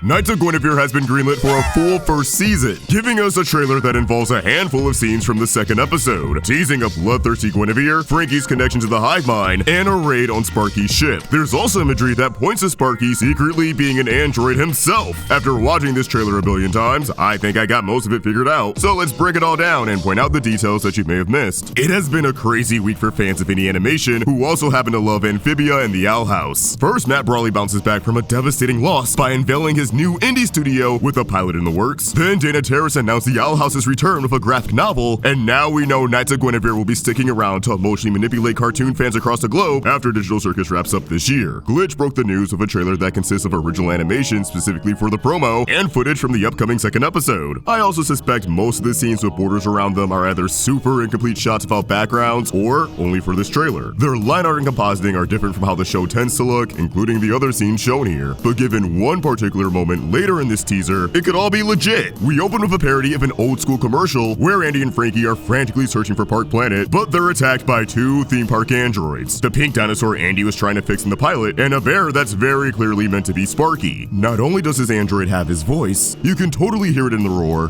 Knights of Guinevere has been greenlit for a full first season, giving us a trailer that involves a handful of scenes from the second episode, teasing a bloodthirsty Guinevere, Frankie's connection to the hivemind, and a raid on Sparky's ship. There's also imagery that points to Sparky secretly being an android himself. After watching this trailer a billion times, I think I got most of it figured out, so let's break it all down and point out the details that you may have missed. It has been a crazy week for fans of indie animation who also happen to love Amphibia and the Owl House. First, Matt Brawley bounces back from a devastating loss by unveiling his new indie studio with a pilot in the works. Then Dana Terrace announced the Owl House's return with a graphic novel, and now we know Knights of Guinevere will be sticking around to emotionally manipulate cartoon fans across the globe after Digital Circus wraps up this year. Glitch broke the news with a trailer that consists of original animation specifically for the promo and footage from the upcoming second episode. I also suspect most of the scenes with borders around them are either super incomplete shots without backgrounds or only for this trailer. Their line art and compositing are different from how the show tends to look, including the other scenes shown here, but given one particular moment later in this teaser, it could all be legit. We open with a parody of an old school commercial where Andy and Frankie are frantically searching for Park Planet, but they're attacked by two theme park androids. The pink dinosaur Andy was trying to fix in the pilot, and a bear that's very clearly meant to be Sparky. Not only does his android have his voice, you can totally hear it in the roar,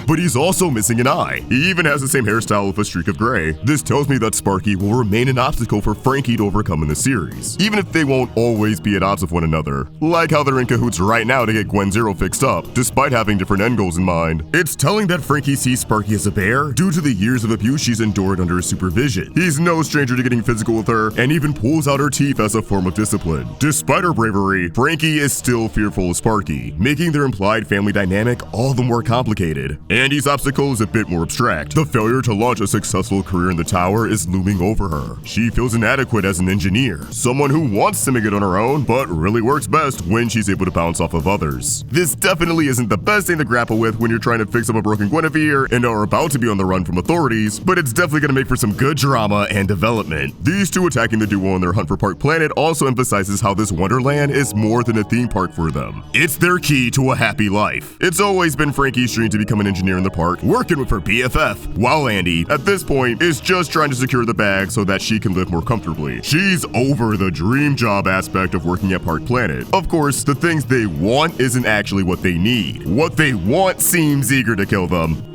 but he's also missing an eye. He even has the same hairstyle with a streak of gray. This tells me that Sparky will remain an obstacle for Frankie to overcome in the series, even if they won't always be at odds with one another. Like how they're in cahoots right now to get Gwen Zero fixed up, despite having different end goals in mind. It's telling that Frankie sees Sparky as a bear due to the years of abuse she's endured under his supervision. He's no stranger to getting physical with her, and even pulls out her teeth as a form of discipline. Despite her bravery, Frankie is still fearful of Sparky, making their implied family dynamic all the more complicated. Andy's obstacle is a bit more abstract. The failure to launch a successful career in the tower is looming over her. She feels inadequate as an engineer, someone who wants to make it on her own, but really works best when she's able to bounce off of others. This definitely isn't the best thing to grapple with when you're trying to fix up a broken Guinevere and are about to be on the run from authorities, but it's definitely going to make for some good drama and development. These two attacking the duo on their hunt for Park Planet also emphasizes how this wonderland is more than a theme park for them. It's their key to a happy life. It's always been Frankie's dream to become an engineer in the park, working with her BFF, while Andy, at this point, is just trying to secure the bag so that she can live more comfortably. She's over the dream job aspect of working at Park Planet. Of course, the things they want isn't actually what they need. What they want seems eager to kill them.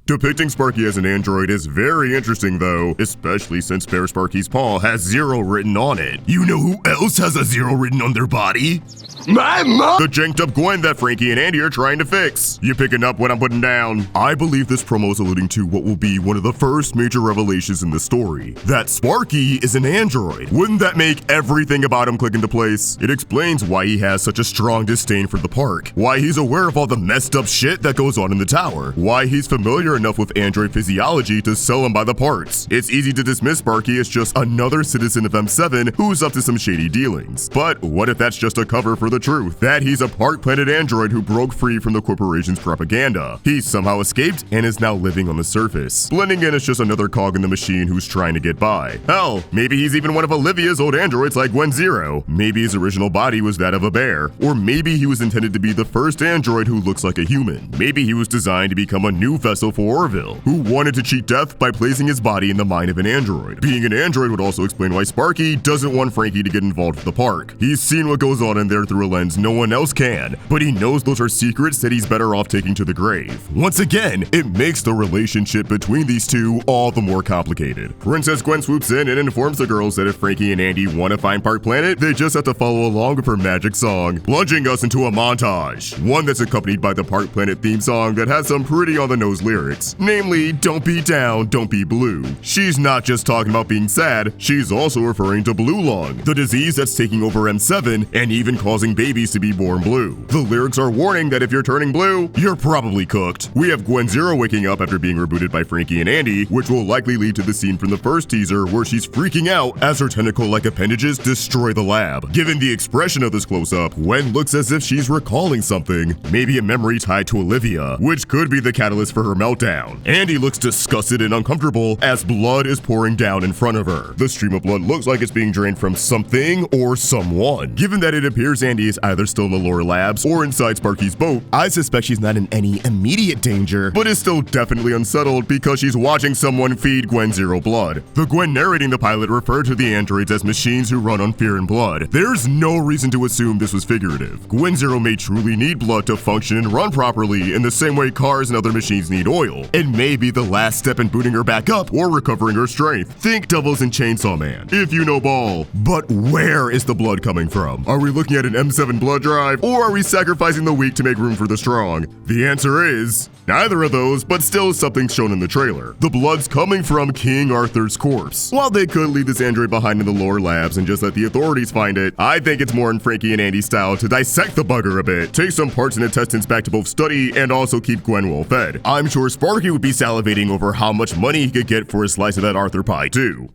Depicting Sparky as an android is very interesting though, especially since Bear Sparky's paw has 0 written on it. You know who else has a 0 written on their body? My mom! The janked up Gwen that Frankie and Andy are trying to fix. You picking up what I'm putting down? I believe this promo is alluding to what will be one of the first major revelations in the story, that Sparky is an android. Wouldn't that make everything about him click into place? It explains why he has such a strong disdain for the park, why he's aware of all the messed up shit that goes on in the tower, why he's familiar enough with android physiology to sell him by the parts. It's easy to dismiss Sparky as just another citizen of M7 who's up to some shady dealings. But what if that's just a cover for the truth, that he's a Park Planet android who broke free from the corporation's propaganda? He's somehow escaped and is now living on the surface. Blending in is just another cog in the machine who's trying to get by. Hell, maybe he's even one of Olivia's old androids like Gwen Zero. Maybe his original body was that of a bear. Or maybe he was intended to be the first android who looks like a human. Maybe he was designed to become a new vessel for Orville, who wanted to cheat death by placing his body in the mind of an android. Being an android would also explain why Sparky doesn't want Frankie to get involved with the park. He's seen what goes on in there through a lens no one else can, but he knows those are secrets that he's better off taking to the grave. Once again, it makes the relationship between these two all the more complicated. Princess Gwen swoops in and informs the girls that if Frankie and Andy want to find Park Planet, they just have to follow along with her magic song, plunging us into a montage. One that's accompanied by the Park Planet theme song that has some pretty on-the-nose lyrics, namely, "Don't be down, don't be blue." She's not just talking about being sad, she's also referring to blue lung, the disease that's taking over M7 and even causing babies to be born blue. The lyrics are warning that if you're turning blue, you're probably cooked. We have Gwen Zero waking up after being rebooted by Frankie and Andy, which will likely lead to the scene from the first teaser where she's freaking out as her tentacle-like appendages destroy the lab. Given the expression of this close-up, Gwen looks as if she's recalling something, maybe a memory tied to Olivia, which could be the catalyst for her meltdown. Andy looks disgusted and uncomfortable as blood is pouring down in front of her. The stream of blood looks like it's being drained from something or someone. Given that it appears Andy Frankie is either still in the lower labs or inside Sparky's boat, I suspect she's not in any immediate danger, but is still definitely unsettled because she's watching someone feed Gwen Zero blood. The Gwen narrating the pilot referred to the androids as machines who run on fear and blood. There's no reason to assume this was figurative. Gwen Zero may truly need blood to function and run properly in the same way cars and other machines need oil. It may be the last step in booting her back up or recovering her strength. Think Devils and Chainsaw Man, if you know ball. But where is the blood coming from? Are we looking at an M7 blood drive, or are we sacrificing the weak to make room for the strong? The answer is neither of those, but still something shown in the trailer. The blood's coming from King Arthur's corpse. While they could leave this android behind in the lower labs and just let the authorities find it, I think it's more in Frankie and Andy style to dissect the bugger a bit, take some parts and intestines back to both study and also keep Gwen well fed. I'm sure Sparky would be salivating over how much money he could get for a slice of that Arthur pie too.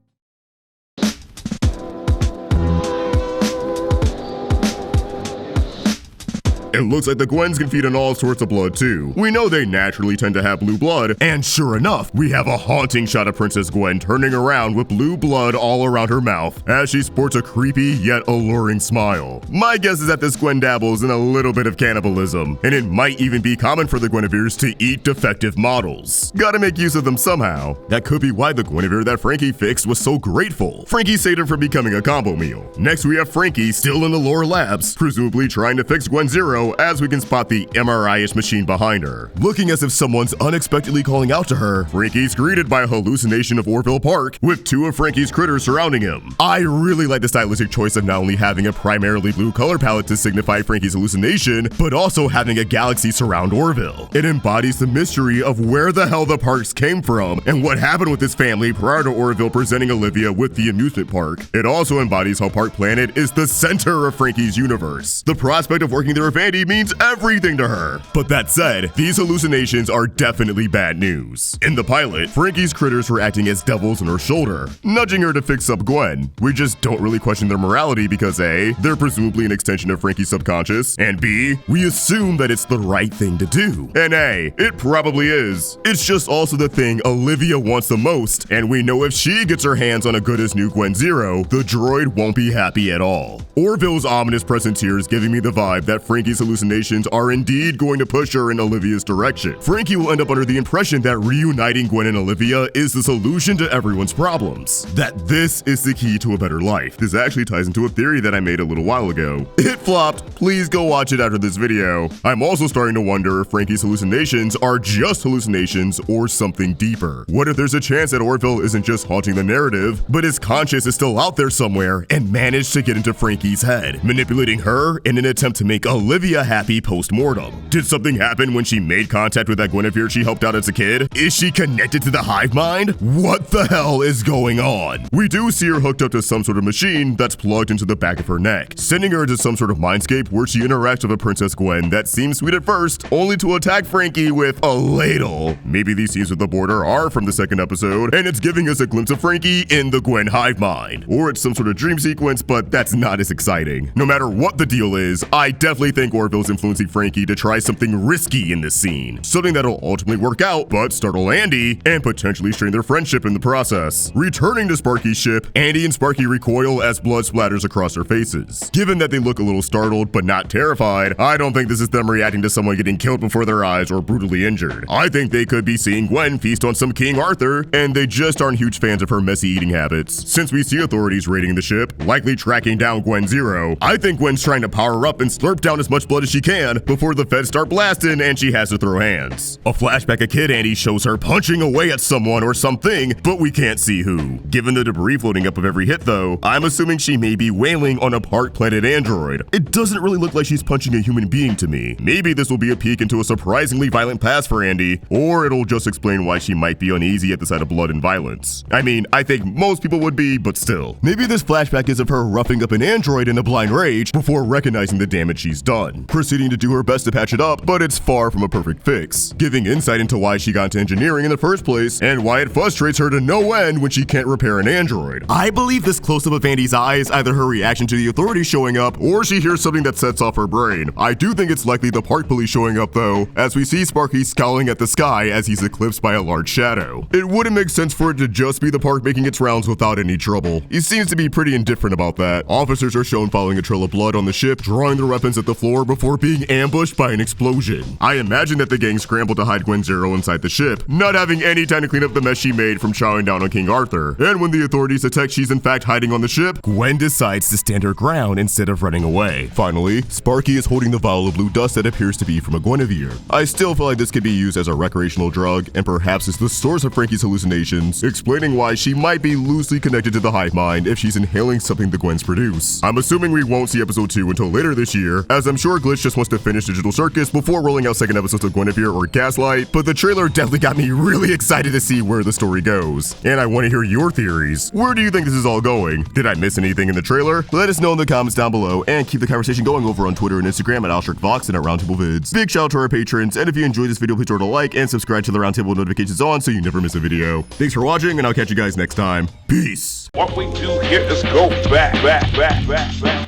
It looks like the Gwens can feed on all sorts of blood too. We know they naturally tend to have blue blood, and sure enough, we have a haunting shot of Princess Gwen turning around with blue blood all around her mouth as she sports a creepy yet alluring smile. My guess is that this Gwen dabbles in a little bit of cannibalism, and it might even be common for the Guineveres to eat defective models. Gotta make use of them somehow. That could be why the Guinevere that Frankie fixed was so grateful. Frankie saved her from becoming a combo meal. Next we have Frankie still in the lower labs, presumably trying to fix Gwen Zero, as we can spot the MRI-ish machine behind her. Looking as if someone's unexpectedly calling out to her, Frankie's greeted by a hallucination of Orville Park, with two of Frankie's critters surrounding him. I really like the stylistic choice of not only having a primarily blue color palette to signify Frankie's hallucination, but also having a galaxy surround Orville. It embodies the mystery of where the hell the parks came from and what happened with his family prior to Orville presenting Olivia with the amusement park. It also embodies how Park Planet is the center of Frankie's universe. The prospect of working there with Andy means everything to her. But that said, these hallucinations are definitely bad news. In the pilot, Frankie's critters were acting as devils on her shoulder, nudging her to fix up Gwen. We just don't really question their morality because A, they're presumably an extension of Frankie's subconscious, and B, we assume that it's the right thing to do. And A, it probably is. It's just also the thing Olivia wants the most, and we know if she gets her hands on a good as new Gwen Zero, the droid won't be happy at all. Orville's ominous presence here is giving me the vibe that Frankie's hallucinations are indeed going to push her in Olivia's direction. Frankie will end up under the impression that reuniting Gwen and Olivia is the solution to everyone's problems. That this is the key to a better life. This actually ties into a theory that I made a little while ago. It flopped. Please go watch it after this video. I'm also starting to wonder if Frankie's hallucinations are just hallucinations or something deeper. What if there's a chance that Orville isn't just haunting the narrative, but his conscience is still out there somewhere and managed to get into Frankie's head, manipulating her in an attempt to make Olivia happy post-mortem? Did something happen when she made contact with that Guinevere she helped out as a kid? Is she connected to the hive mind? What the hell is going on? We do see her hooked up to some sort of machine that's plugged into the back of her neck, sending her into some sort of mindscape where she interacts with a Princess Gwen that seems sweet at first, only to attack Frankie with a ladle. Maybe these scenes with the border are from the second episode, and it's giving us a glimpse of Frankie in the Gwen hive mind. Or it's some sort of dream sequence, but that's not as exciting. No matter what the deal is, I definitely think Orville's influencing Frankie to try something risky in this scene. Something that'll ultimately work out, but startle Andy, and potentially strain their friendship in the process. Returning to Sparky's ship, Andy and Sparky recoil as blood splatters across their faces. Given that they look a little startled, but not terrified, I don't think this is them reacting to someone getting killed before their eyes or brutally injured. I think they could be seeing Gwen feast on some King Arthur, and they just aren't huge fans of her messy eating habits. Since we see authorities raiding the ship, likely tracking down Gwen Zero, I think Gwen's trying to power up and slurp down as much blood as she can before the feds start blasting and she has to throw hands. A flashback of Kid Andy shows her punching away at someone or something, but we can't see who. Given the debris floating up of every hit though, I'm assuming she may be wailing on a Park Planet android. It doesn't really look like she's punching a human being to me. Maybe this will be a peek into a surprisingly violent past for Andy, or it'll just explain why she might be uneasy at the sight of blood and violence. I mean, I think most people would be, but still. Maybe this flashback is of her roughing up an android in a blind rage before recognizing the damage she's done. done, proceeding to do her best to patch it up, but it's far from a perfect fix, giving insight into why she got into engineering in the first place and why it frustrates her to no end when she can't repair an android. I believe this close-up of Andy's eye is either her reaction to the authorities showing up, or she hears something that sets off her brain. I do think it's likely the park police showing up though, as we see Sparky scowling at the sky as he's eclipsed by a large shadow. It wouldn't make sense for it to just be the park making its rounds without any trouble. He seems to be pretty indifferent about that. Officers are shown following a trail of blood on the ship, drawing their weapons at the floor before being ambushed by an explosion. I imagine that the gang scrambled to hide Gwen Zero inside the ship, not having any time to clean up the mess she made from chowing down on King Arthur. And when the authorities detect she's in fact hiding on the ship, Gwen decides to stand her ground instead of running away. Finally, Sparky is holding the vial of blue dust that appears to be from a Guinevere. I still feel like this could be used as a recreational drug, and perhaps is the source of Frankie's hallucinations, explaining why she might be loosely connected to the hive mind if she's inhaling something the Gwens produce. I'm assuming we won't see episode 2 until later this year, as I'm sure Glitch just wants to finish Digital Circus before rolling out second episodes of Guinevere or Gaslight, but the trailer definitely got me really excited to see where the story goes. And I want to hear your theories. Where do you think this is all going? Did I miss anything in the trailer? Let us know in the comments down below, and keep the conversation going over on Twitter and Instagram at AlSharkVox and at Roundtable Vids. Big shout out to our patrons, and if you enjoyed this video, please throw it a like and subscribe to the Roundtable notifications on so you never miss a video. Thanks for watching, and I'll catch you guys next time. Peace! What we do here is go back.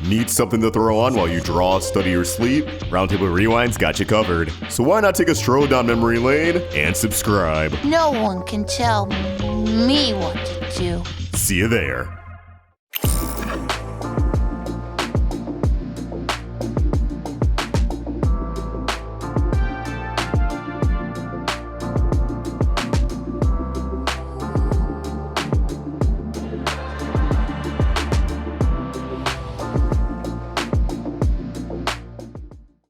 Need something to throw on while you draw, study, or sleep? Roundtable Rewind's got you covered. So why not take a stroll down memory lane and subscribe? No one can tell me what to do. See you there.